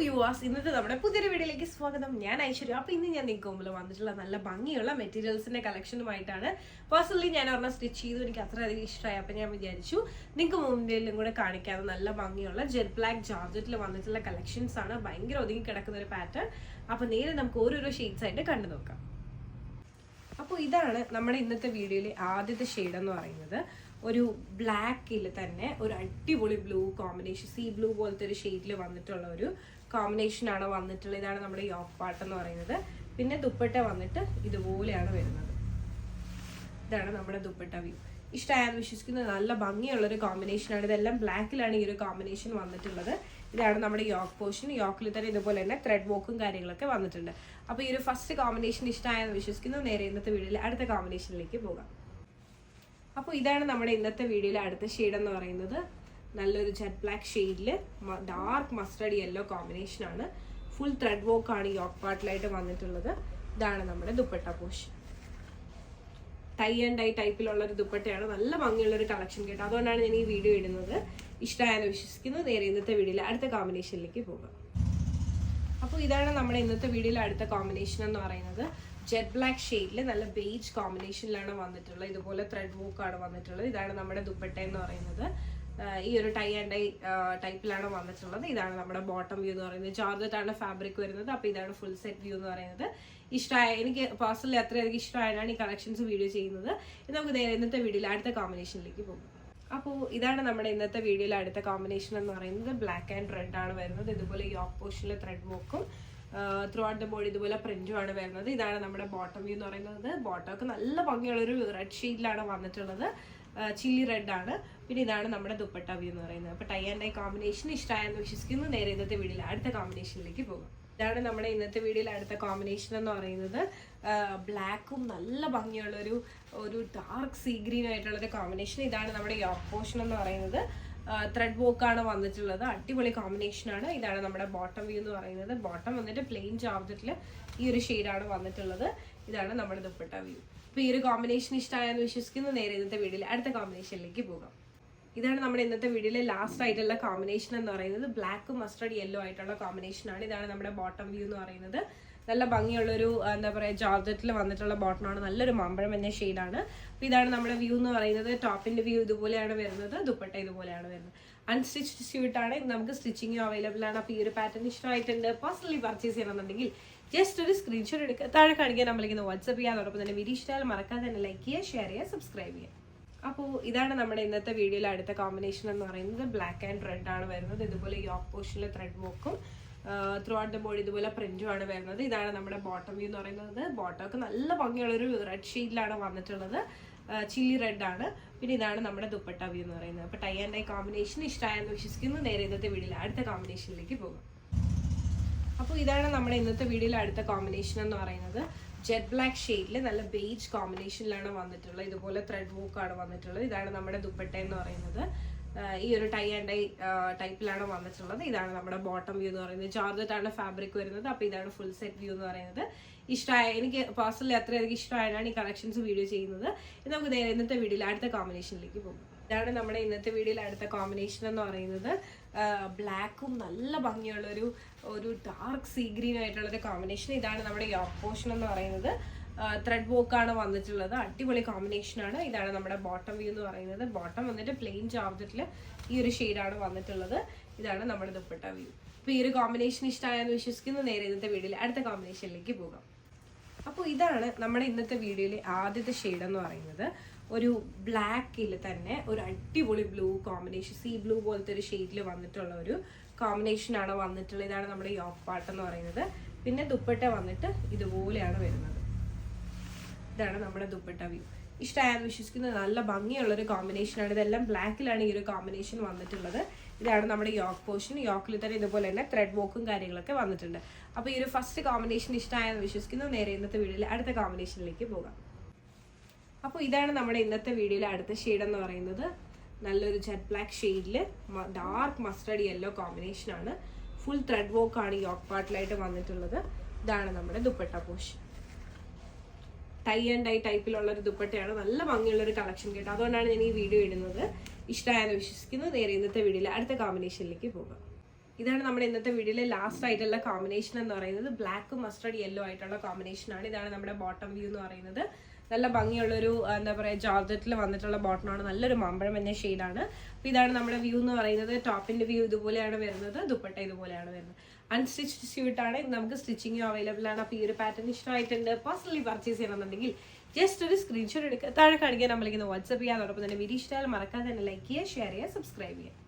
Viewers, ഇന്നത്തെ നമ്മുടെ പുതിയൊരു വീഡിയോയിലേക്ക് സ്വാഗതം. ഞാൻ ഐശ്വര്യ. അപ്പോൾ ഇന്ന് ഞാൻ നിങ്ങൾക്ക് മുമ്പിൽ വന്നിട്ടുള്ള നല്ല ഭംഗിയുള്ള മെറ്റീരിയൽസിന്റെ കളക്ഷനുമായിട്ടാണ്. പേഴ്സണലി ഞാൻ ഒരെണ്ണം സ്റ്റിച്ച് ചെയ്തു, എനിക്ക് അത്രയധികം ഇഷ്ടമായി. അപ്പം ഞാൻ വിചാരിച്ചു നിങ്ങൾക്ക് മുമ്പിലും കൂടെ കാണിക്കാതെ നല്ല ഭംഗിയുള്ള ജെറ്റ് ബ്ലാക്ക് ജോർജറ്റിൽ വന്നിട്ടുള്ള കളക്ഷൻസ് ആണ്. ഭയങ്കര ഒതുങ്ങി കിടക്കുന്ന ഒരു പാറ്റേൺ. അപ്പോൾ നേരെ നമുക്ക് ഓരോരോ ഷെയ്ഡ്സ് ആയിട്ട് കണ്ടു നോക്കാം. അപ്പോൾ ഇതാണ് നമ്മുടെ ഇന്നത്തെ വീഡിയോയിലെ ആദ്യത്തെ ഷെയ്ഡ് എന്ന് പറയുന്നത്. ഒരു ബ്ലാക്കിൽ തന്നെ ഒരു അടിപൊളി ബ്ലൂ കോമ്പിനേഷൻ, സീ ബ്ലൂ പോലത്തെ ഒരു ഷെയ്ഡിൽ വന്നിട്ടുള്ള ഒരു കോമ്പിനേഷനാണ് വന്നിട്ടുള്ളത്. ഇതാണ് നമ്മുടെ യോക്ക് പാർട്ട് എന്ന് പറയുന്നത്. പിന്നെ ദുപ്പട്ട വന്നിട്ട് ഇതുപോലെയാണ് വരുന്നത്. ഇതാണ് നമ്മുടെ ദുപ്പട്ട വ്യൂ. ഇഷ്ടമായെന്ന് വിശ്വസിക്കുന്നത്. നല്ല ഭംഗിയുള്ളൊരു കോമ്പിനേഷനാണ്. ഇതെല്ലാം ബ്ലാക്കിലാണ് ഈ ഒരു കോമ്പിനേഷൻ വന്നിട്ടുള്ളത്. ഇതാണ് നമ്മുടെ യോക്ക് പോർഷൻ. യോക്കിൽ തന്നെ ഇതുപോലെ തന്നെ ത്രെഡ് വർക്കും കാര്യങ്ങളൊക്കെ വന്നിട്ടുണ്ട്. അപ്പോൾ ഈ ഒരു ഫസ്റ്റ് കോമ്പിനേഷൻ ഇഷ്ടമായെന്ന് വിശ്വസിക്കുന്നു. നേരെ ഇന്നത്തെ വീഡിയോയിൽ അടുത്ത കോമ്പിനേഷനിലേക്ക് പോകാം. അപ്പോൾ ഇതാണ് നമ്മുടെ ഇന്നത്തെ വീഡിയോയിലെ അടുത്ത ഷെയ്ഡ് എന്ന് പറയുന്നത്. നല്ലൊരു ജെറ്റ് ബ്ലാക്ക് ഷെയ്ഡിൽ ഡാർക്ക് മസ്റ്റർഡ് യെല്ലോ കോമ്പിനേഷനാണ്. ഫുൾ ത്രെഡ് വർക്കാണ് യോക്ക് പാർട്ടിലായിട്ട് വന്നിട്ടുള്ളത്. ഇതാണ് നമ്മുടെ dupatta portion. Tie and dye ടൈപ്പിലുള്ള ഒരു ദുപ്പട്ടയാണ്. നല്ല ഭംഗിയുള്ളൊരു കളക്ഷൻ കേട്ടോ. അതുകൊണ്ടാണ് ഞാൻ ഈ വീഡിയോ ഇടുന്നത്. ഇഷ്ടമായെന്ന് വിശ്വസിക്കുന്നു. നേരെ ഇന്നത്തെ വീഡിയോയിൽ അടുത്ത കോമ്പിനേഷനിലേക്ക് പോകാം. അപ്പോൾ ഇതാണ് നമ്മുടെ ഇന്നത്തെ വീഡിയോയിലെ അടുത്ത കോമ്പിനേഷൻ എന്ന് പറയുന്നത്. ജെറ്റ് ബ്ലാക്ക് ഷെയ്ഡിൽ നല്ല ബേജ് കോമ്പിനേഷനിലാണ് വന്നിട്ടുള്ളത്. ഇതുപോലെ ത്രെഡ് വർക്കാണ് വന്നിട്ടുള്ളത്. ഇതാണ് നമ്മുടെ ദുപ്പട്ട എന്ന് പറയുന്നത്. ഈ ഒരു ടൈ ആൻഡ് ഡൈ ടൈപ്പിലാണ് വന്നിട്ടുള്ളത്. ഇതാണ് നമ്മുടെ ബോട്ടം വ്യൂ എന്ന് പറയുന്നത്. ജോർജറ്റാണ് ഫാബ്രിക് വരുന്നത്. അപ്പോൾ ഇതാണ് ഫുൾ സെറ്റ് വ്യൂ എന്ന് പറയുന്നത്. ഇഷ്ടമായ, എനിക്ക് പേഴ്സണലി അത്രയധികം ഇഷ്ടമായാണ് ഈ കളക്ഷൻസ് വീഡിയോ ചെയ്യുന്നത്. നമുക്ക് നേരെ ഇന്നത്തെ വീഡിയോയിൽ അടുത്ത കോമ്പിനേഷനിലേക്ക് പോകും. അപ്പോൾ ഇതാണ് നമ്മുടെ ഇന്നത്തെ വീഡിയോയിൽ അടുത്ത കോമ്പിനേഷൻ എന്ന് പറയുന്നത്. ബ്ലാക്ക് ആൻഡ് റെഡ് ആണ് വരുന്നത്. ഇതുപോലെ യോക്ക് പോർഷനിൽ ത്രെഡ് വർക്കും ത്രൂ ഔട്ട് ദ ബോഡി ഇതുപോലെ പ്രിന്റും ആണ് വരുന്നത്. ഇതാണ് നമ്മുടെ ബോട്ടം വ്യൂ എന്ന് പറയുന്നത്. ബോട്ടമൊക്കെ നല്ല ഭംഗിയുള്ളൊരു റെഡ് ഷെയ്ഡിലാണ് വന്നിട്ടുള്ളത്. ചില്ലി റെഡ് ആണ്. പിന്നെ ഇതാണ് നമ്മുടെ ദുപ്പട്ട വ്യൂ എന്ന് പറയുന്നത്. അപ്പോൾ ടൈ ആൻഡ് ഡൈ കോമ്പിനേഷൻ ഇഷ്ടമായെന്ന് വിശ്വസിക്കുന്നു. നേരെ ഇന്നത്തെ വീഡിയോയിൽ അടുത്ത കോമ്പിനേഷനിലേക്ക് പോകും. ഇതാണ് നമ്മുടെ ഇന്നത്തെ വീഡിയോയിൽ അടുത്ത കോമ്പിനേഷൻ എന്ന് പറയുന്നത്. ബ്ലാക്കും നല്ല ഭംഗിയുള്ളൊരു ഡാർക്ക് സീ ഗ്രീൻ ആയിട്ടുള്ളൊരു കോമ്പിനേഷൻ. ഇതാണ് നമ്മുടെ യോക്ക് പോർഷൻ എന്ന് പറയുന്നത്. ത്രെഡ് വർക്കാണ് വന്നിട്ടുള്ളത്. അടിപൊളി കോമ്പിനേഷനാണ്. ഇതാണ് നമ്മുടെ ബോട്ടം വ്യൂ എന്ന് പറയുന്നത്. ബോട്ടം വന്നിട്ട് പ്ലെയിൻ ജോർജറ്റിൽ ഈ ഒരു ഷെയ്ഡാണ് വന്നിട്ടുള്ളത്. ഇതാണ് നമ്മുടെ ദുപ്പട്ട വ്യൂ. അപ്പോൾ ഈ ഒരു കോമ്പിനേഷൻ ഇഷ്ടമായെന്ന് വിശ്വസിക്കുന്നു. നേരെ ഇന്നത്തെ വീഡിയോയിൽ അടുത്ത കോമ്പിനേഷനിലേക്ക് പോകാം. ഇതാണ് നമ്മുടെ ഇന്നത്തെ വീഡിയോയിലെ ലാസ്റ്റ് ആയിട്ടുള്ള കോമ്പിനേഷൻ എന്ന് പറയുന്നത്. ബ്ലാക്ക് മസ്റ്റർഡ് യെല്ലോ ആയിട്ടുള്ള കോമ്പിനേഷനാണ്. ഇതാണ് നമ്മുടെ ബോട്ടം വ്യൂ എന്ന് പറയുന്നത്. നല്ല ഭംഗിയുള്ളൊരു എന്താ പറയുക ജോർജറ്റിൽ വന്നിട്ടുള്ള ബോട്ടമാണ്. നല്ലൊരു മാമ്പഴം എന്ന ഷെയ്ഡാണ്. അപ്പോൾ ഇതാണ് നമ്മുടെ വ്യൂ എന്ന് പറയുന്നത്. ടോപ്പിന്റെ വ്യൂ ഇതുപോലെയാണ് വരുന്നത്. ദുപ്പട്ട ഇതുപോലെയാണ് വരുന്നത്. അൺസ്റ്റിച്ച്ഡ് സ്യൂട്ടാണ്. ഇത് നമുക്ക് സ്റ്റിച്ചിങ്ങും അവൈലബിൾ ആണ്. അപ്പോൾ ഈ ഒരു പാറ്റേൺ ഇഷ്ടമായിട്ടുണ്ട്, പേഴ്സണലി പർച്ചേസ് ചെയ്യണമെന്നുണ്ടെങ്കിൽ ജസ്റ്റ് ഒരു സ്ക്രീൻഷോട്ട് എടുക്കുക. താഴെ കാണിക്കാൻ നമ്മളിങ്ങനെ വാട്സ്ആപ്പ് ചെയ്യുക. അതോടൊപ്പം തന്നെ വീഡിയോ ഇഷ്ടമായാലും മറക്കാതെ തന്നെ ലൈക്ക് ചെയ്യുക, ഷെയർ ചെയ്യുക, സബ്സ്ക്രൈബ് ചെയ്യുക. അപ്പോൾ ഇതാണ് നമ്മുടെ ഇന്നത്തെ വീഡിയോയിൽ അടുത്ത കോമ്പിനേഷൻ എന്ന് പറയുന്നത്. ബ്ലാക്ക് ആൻഡ് റെഡ് ആണ് വരുന്നത്. ഇതുപോലെ യോക്ക് പോർഷനിൽ ത്രെഡ് വർക്കും ത്രൂ ഔട്ട് ദ ബോഡി ഇതുപോലെ പ്രിന്റും ആണ് വരുന്നത്. ഇതാണ് നമ്മുടെ ബോട്ടം വ്യൂ എന്ന് പറയുന്നത്. ബോട്ടമൊക്കെ നല്ല ഭംഗിയുള്ളൊരു റെഡ് ഷെയ്ഡിലാണ് വന്നിട്ടുള്ളത്. ചില്ലി റെഡ് ആണ്. പിന്നെ ഇതാണ് നമ്മുടെ ദുപ്പട്ട വ്യൂ എന്ന് പറയുന്നത്. അപ്പോൾ ടൈ ആൻഡ് ഡൈ കോമ്പിനേഷൻ ഇഷ്ടമായെന്ന് വിശ്വസിക്കുന്നു. നേരെ ഇന്നത്തെ വീഡിയോയിൽ അടുത്ത കോമ്പിനേഷനിലേക്ക് പോകും. അപ്പോൾ ഇതാണ് നമ്മുടെ ഇന്നത്തെ വീഡിയോയിൽ അടുത്ത കോമ്പിനേഷൻ എന്ന് പറയുന്നത്. ജെറ്റ് ബ്ലാക്ക് ഷെയ്ഡിൽ നല്ല ബേജ് കോമ്പിനേഷനിലാണ് വന്നിട്ടുള്ളത്. ഇതുപോലെ ത്രെഡ് വർക്കാണ് വന്നിട്ടുള്ളത്. ഇതാണ് നമ്മുടെ ദുപ്പട്ട എന്ന് പറയുന്നത്. ഈ ഒരു ടൈ ആൻഡ് ഡൈ ടൈപ്പിലാണ് വന്നിട്ടുള്ളത്. ഇതാണ് നമ്മുടെ ബോട്ടം വ്യൂ എന്ന് പറയുന്നത്. ജോർജറ്റാണ് ഫാബ്രിക് വരുന്നത്. അപ്പോൾ ഇതാണ് ഫുൾ സെറ്റ് വ്യൂ എന്ന് പറയുന്നത്. ഇഷ്ടമായ, എനിക്ക് പേഴ്സണലി അത്രയധികം ഇഷ്ടമായാണ് ഈ കളക്ഷൻസ് വീഡിയോ ചെയ്യുന്നത്. നമുക്ക് നേരെ ഇന്നത്തെ വീഡിയോയിൽ അടുത്ത കോമ്പിനേഷനിലേക്ക് പോകും. ഇതാണ് നമ്മുടെ ഇന്നത്തെ വീഡിയോയിൽ അടുത്ത കോമ്പിനേഷൻ എന്ന് പറയുന്നത്. ബ്ലാക്കും നല്ല ഭംഗിയുള്ളൊരു ഡാർക്ക് സീ ഗ്രീൻ ആയിട്ടുള്ളൊരു കോമ്പിനേഷൻ. ഇതാണ് നമ്മുടെ യോക്ക് പോർഷൻ എന്ന് പറയുന്നത്. ത്രെഡ് വർക്കാണ് വന്നിട്ടുള്ളത്. അടിപൊളി കോമ്പിനേഷനാണ്. ഇതാണ് നമ്മുടെ ബോട്ടം വ്യൂ എന്ന് പറയുന്നത്. ബോട്ടം വന്നിട്ട് പ്ലെയിൻ ജോർജറ്റിൽ ഈ ഒരു ഷെയ്ഡാണ് വന്നിട്ടുള്ളത്. ഇതാണ് നമ്മുടെ ദുപ്പട്ട വ്യൂ. അപ്പോൾ ഈ ഒരു കോമ്പിനേഷൻ ഇഷ്ടമായെന്ന് വിശ്വസിക്കുന്നു. നേരെ ഇന്നത്തെ വീഡിയോയിൽ അടുത്ത കോമ്പിനേഷനിലേക്ക് പോകാം. അപ്പോൾ ഇതാണ് നമ്മുടെ ഇന്നത്തെ വീഡിയോയിലെ ആദ്യത്തെ ഷെയ്ഡ് എന്ന് പറയുന്നത്. ഒരു ബ്ലാക്കിൽ തന്നെ ഒരു അടിപൊളി ബ്ലൂ കോമ്പിനേഷൻ, സീ ബ്ലൂ പോലത്തെ ഒരു ഷെയ്ഡിൽ വന്നിട്ടുള്ള ഒരു കോമ്പിനേഷനാണ് വന്നിട്ടുള്ളത്. ഇതാണ് നമ്മുടെ യോക്ക് പാർട്ട് എന്ന് പറയുന്നത്. പിന്നെ ദുപ്പട്ട വന്നിട്ട് ഇതുപോലെയാണ് വരുന്നത്. ഇതാണ് നമ്മുടെ ദുപ്പട്ട വ്യൂ. ഇഷ്ടമായെന്ന് വിശ്വസിക്കുന്നത്. നല്ല ഭംഗിയുള്ളൊരു കോമ്പിനേഷനാണ്. ഇതെല്ലാം ബ്ലാക്കിലാണ് ഈ ഒരു കോമ്പിനേഷൻ വന്നിട്ടുള്ളത്. ഇതാണ് നമ്മുടെ യോക്ക് പോർഷൻ. യോക്കിൽ തന്നെ ഇതുപോലെ തന്നെ ത്രെഡ് വർക്കും കാര്യങ്ങളൊക്കെ വന്നിട്ടുണ്ട്. അപ്പോൾ ഈ ഒരു ഫസ്റ്റ് കോമ്പിനേഷൻ ഇഷ്ടമായെന്ന് വിശ്വസിക്കുന്നു. നേരെ ഇന്നത്തെ വീഡിയോയിൽ അടുത്ത കോമ്പിനേഷനിലേക്ക് പോകാം. അപ്പോൾ ഇതാണ് നമ്മുടെ ഇന്നത്തെ വീഡിയോയിലെ അടുത്ത ഷെയ്ഡ് എന്ന് പറയുന്നത്. നല്ലൊരു ജെറ്റ് ബ്ലാക്ക് ഷെയ്ഡിൽ ഡാർക്ക് മസ്റ്റർഡ് യെല്ലോ കോമ്പിനേഷനാണ്. ഫുൾ ത്രെഡ് വർക്കാണ് യോക്ക് പാർട്ടിലായിട്ട് വന്നിട്ടുള്ളത്. ഇതാണ് നമ്മുടെ dupatta portion. Tie and dye ടൈപ്പിലുള്ള ഒരു ദുപ്പട്ടയാണ്. നല്ല ഭംഗിയുള്ളൊരു കളക്ഷൻ കേട്ടോ. അതുകൊണ്ടാണ് ഞാൻ ഈ വീഡിയോ ഇടുന്നത്. ഇഷ്ടമായെന്ന് വിശ്വസിക്കുന്നു. നേരെ ഇന്നത്തെ വീഡിയോയിൽ അടുത്ത കോമ്പിനേഷനിലേക്ക് പോകാം. ഇതാണ് നമ്മുടെ ഇന്നത്തെ വീഡിയോയിലെ ലാസ്റ്റ് ആയിട്ടുള്ള കോമ്പിനേഷൻ എന്ന് പറയുന്നത്. ബ്ലാക്ക് മസ്റ്റർഡ് യെല്ലോ ആയിട്ടുള്ള കോമ്പിനേഷനാണ്. ഇതാണ് നമ്മുടെ ബോട്ടം വ്യൂ എന്ന് പറയുന്നത്. നല്ല ഭംഗിയുള്ളൊരു എന്താ പറയുക ജോർജറ്റിൽ വന്നിട്ടുള്ള ബോട്ടമാണ്. നല്ലൊരു മാമ്പഴം എന്ന ഷെയ്ഡാണ്. അപ്പോൾ ഇതാണ് നമ്മുടെ വ്യൂ എന്ന് പറയുന്നത്. ടോപ്പിന്റെ വ്യൂ ഇതുപോലെയാണ് വരുന്നത്, ദുപ്പട്ട ഇതുപോലെയാണ് വരുന്നത്. അൺസ്റ്റിച്ച്ഡ് സ്യൂട്ടാണ്. ഇത് നമുക്ക് സ്റ്റിച്ചിങ്ങും അവൈലബിൾ ആണ്. അപ്പോൾ ഈ ഒരു പാറ്റേൺ ഇഷ്ടമായിട്ടുണ്ട്, പേഴ്സണലി പർച്ചേസ് ചെയ്യണമെന്നുണ്ടെങ്കിൽ ജസ്റ്റ് ഒരു സ്ക്രീൻഷോട്ട് എടുക്കുക, താഴെ കാണിക്കാൻ നമ്മളിങ്ങനെ വാട്സ്ആപ്പ് ചെയ്യാം. അതോടൊപ്പം തന്നെ വീഡിയോ ഇഷ്ടമായാലും മറക്കാതെ തന്നെ ലൈക്ക് ചെയ്യുക, ഷെയർ ചെയ്യുക, സബ്സ്ക്രൈബ് ചെയ്യുക.